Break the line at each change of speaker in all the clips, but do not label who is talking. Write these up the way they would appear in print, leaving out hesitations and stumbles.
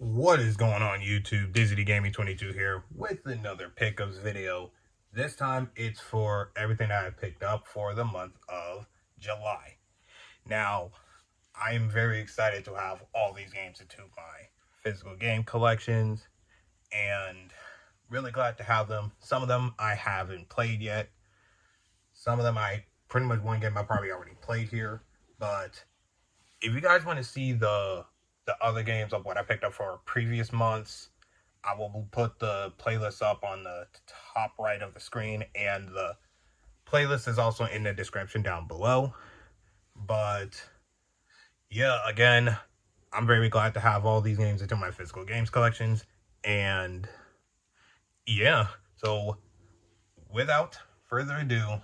What is going on YouTube? Dizzy Gaming 22 here with another pickups video. This time it's for everything that I picked up for the month of July. Now, I am very excited to have all these games into my physical game collections and really glad to have them. Some of them I haven't played yet. Some of them pretty much one game I probably already played here. But if you guys want to see the other games of what I picked up for previous months, I will put the playlist up on the top right of the screen, and the playlist is also in the description down below. But yeah, again, I'm very glad to have all these games into my physical games collections, and yeah, so without further ado,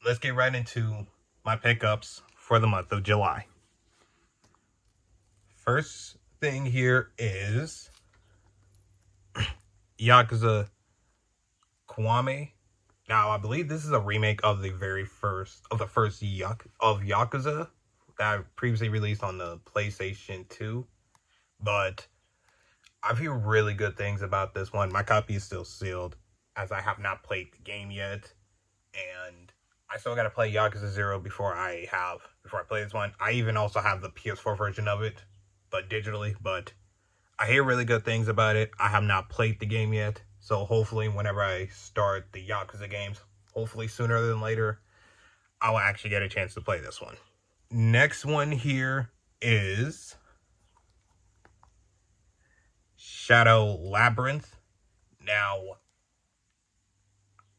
let's get right into my pickups for the month of July. First thing here is Yakuza Kiwami. Now, I believe this is a remake of the first Yakuza that previously released on the PlayStation 2. But I've heard really good things about this one. My copy is still sealed, as I have not played the game yet. And I still gotta play Yakuza 0 before I play this one. I even also have the PS4 version of it, but digitally. But I hear really good things about it. I have not played the game yet, so hopefully whenever I start the Yakuza games, hopefully sooner than later, I will actually get a chance to play this one. Next one here is Shadow Labyrinth. Now,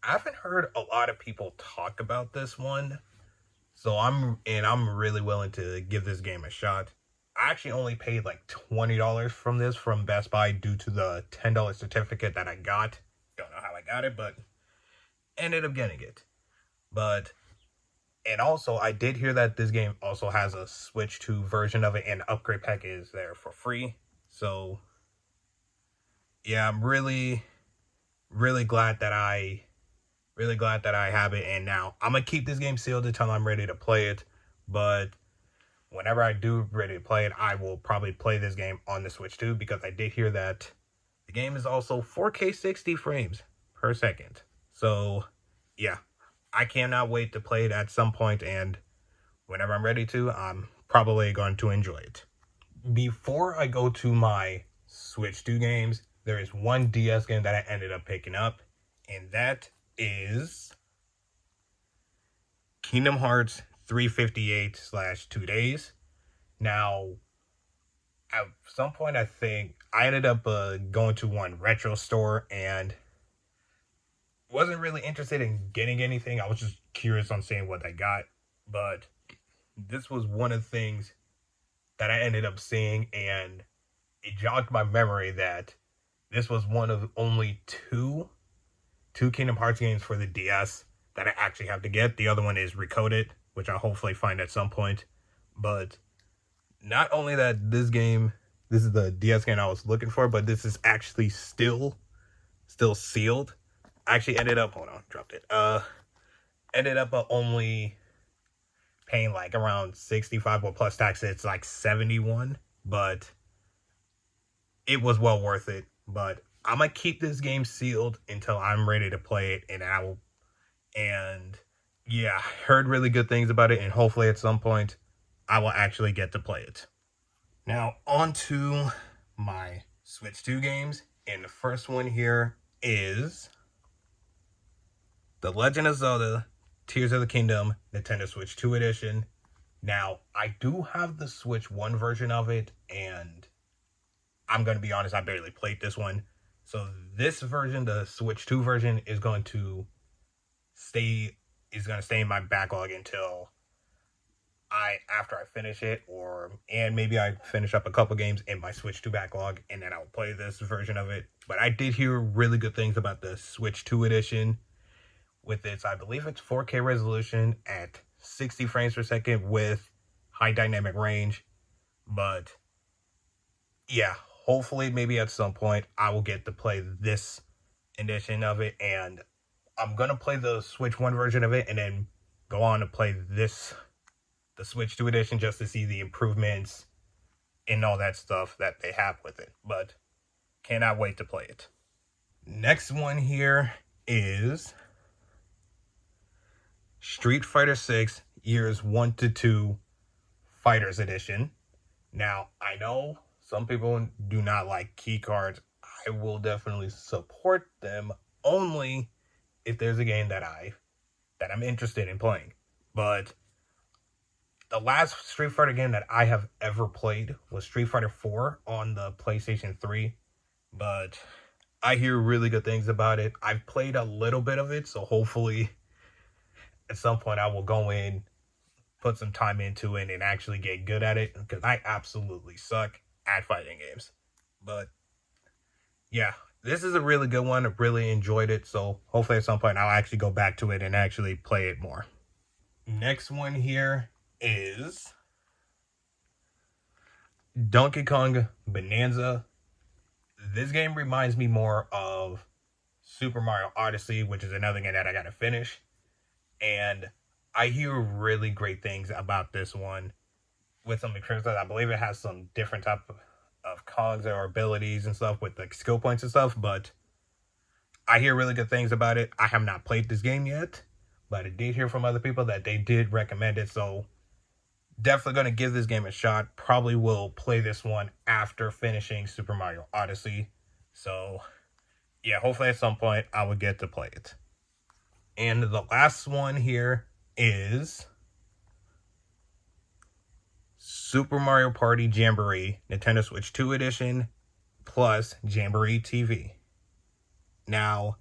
I haven't heard a lot of people talk about this one, so I'm really willing to give this game a shot. I actually only paid like $20 from this from Best Buy due to the $10 certificate that I got. Don't know how I got it, but ended up getting it. And also, I did hear that this game also has a Switch 2 version of it, and upgrade pack is there for free. So, yeah, I'm really glad that I have it. And now I'm gonna keep this game sealed until I'm ready to play it. But whenever I do ready to play it, I will probably play this game on the Switch too, because I did hear that the game is also 4K 60 frames per second. So, yeah, I cannot wait to play it at some point, and whenever I'm ready to, I'm probably going to enjoy it. Before I go to my Switch 2 games, there is one DS game that I ended up picking up, and that is Kingdom Hearts 358/2 Days. Now, at some point, I think I ended up going to one retro store and wasn't really interested in getting anything. I was just curious on seeing what I got. But this was one of the things that I ended up seeing, and it jogged my memory that this was one of only two Kingdom Hearts games for the DS that I actually have to get. The other one is Recoded, which I'll hopefully find at some point. But not only that, this is the DS game I was looking for, but this is actually still sealed. I actually ended up, ended up only paying like around 65, but plus tax it's like 71, but it was well worth it. But I'm gonna keep this game sealed until I'm ready to play it, and yeah, heard really good things about it, and hopefully at some point I will actually get to play it. Now, on to my Switch 2 games, and the first one here is The Legend of Zelda Tears of the Kingdom Nintendo Switch 2 Edition. Now, I do have the Switch 1 version of it, and I'm going to be honest, I barely played this one. So this version, the Switch 2 version, is going to stay in my backlog until after I finish it, and maybe I finish up a couple games in my Switch 2 backlog, and then I'll play this version of it. But I did hear really good things about the Switch 2 edition with its, I believe it's 4K resolution at 60 frames per second with high dynamic range. But yeah, hopefully maybe at some point I will get to play this edition of it, and I'm gonna play the Switch 1 version of it and then go on to play the Switch 2 edition, just to see the improvements and all that stuff that they have with it. But cannot wait to play it. Next one here is Street Fighter 6 Years 1 to 2 Fighters Edition. Now, I know some people do not like key cards. I will definitely support them only if there's a game that I'm interested in playing. But the last Street Fighter game that I have ever played was Street Fighter 4 on the PlayStation 3. But I hear really good things about it. I've played a little bit of it, so hopefully at some point I will go in, put some time into it, and actually get good at it, because I absolutely suck at fighting games. But yeah, this is a really good one. I really enjoyed it, so hopefully at some point I'll actually go back to it and actually play it more. Next one here is Donkey Kong Bonanza. This game reminds me more of Super Mario Odyssey, which is another game that I gotta finish. And I hear really great things about this one with some experiences. I believe it has some different type of Kongs or abilities and stuff with the skill points and stuff, but I hear really good things about it. I have not played this game yet, but I did hear from other people that they did recommend it, so definitely going to give this game a shot. Probably will play this one after finishing Super Mario Odyssey. So yeah, hopefully at some point I will get to play it. And the last one here is Super Mario Party Jamboree Nintendo Switch 2 Edition plus Jamboree TV. Now,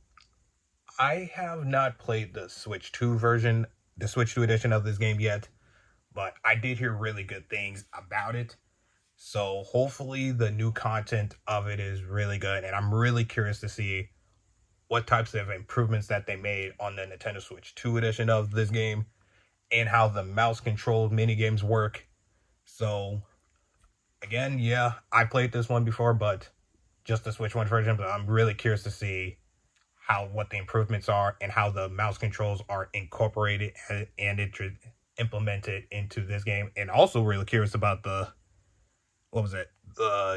I have not played the Switch 2 version, the Switch 2 edition of this game yet, but I did hear really good things about it. So hopefully the new content of it is really good, and I'm really curious to see what types of improvements that they made on the Nintendo Switch 2 edition of this game, and how the mouse controlled mini games work. So again, yeah, I played this one before, but just the Switch 1 version, but I'm really curious to see what the improvements are and how the mouse controls are incorporated and implemented into this game. And also really curious about the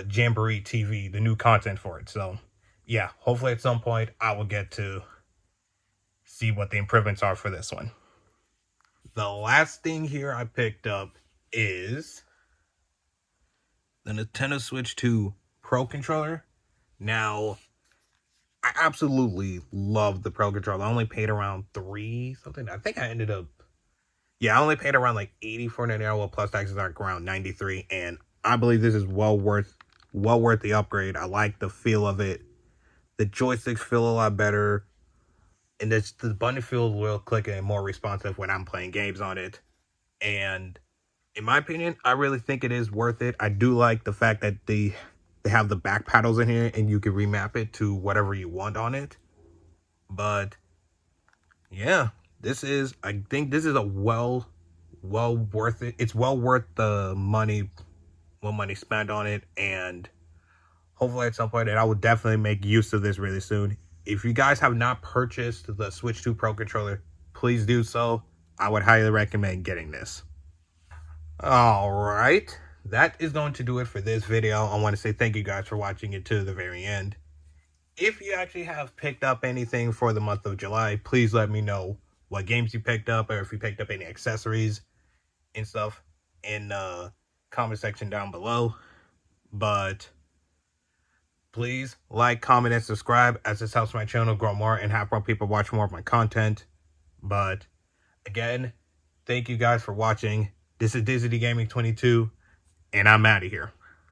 Jamboree TV, the new content for it. So yeah, hopefully at some point I will get to see what the improvements are for this one. The last thing here I picked up is the Nintendo Switch 2 Pro Controller. Now, I absolutely love the Pro Controller. I only paid around $3 something. I think I ended up, I only paid around like $84.99. Well, plus taxes are around $93, and I believe this is well worth the upgrade. I like the feel of it. The joysticks feel a lot better, and the button feels real clicky and more responsive when I'm playing games on it. And in my opinion, I really think it is worth it. I do like the fact that they have the back paddles in here and you can remap it to whatever you want on it. But yeah, I think this is a well worth it. It's well worth the money spent on it, and hopefully at some point, and I will definitely make use of this really soon. If you guys have not purchased the Switch 2 Pro Controller, please do so. I would highly recommend getting this. Alright, that is going to do it for this video. I want to say thank you guys for watching it to the very end. If you actually have picked up anything for the month of July, please let me know what games you picked up, or if you picked up any accessories and stuff in the comment section down below. But please like, comment, and subscribe, as this helps my channel grow more and have more people watch more of my content. But again, thank you guys for watching. This is Disney Gaming 22, and I'm out of here.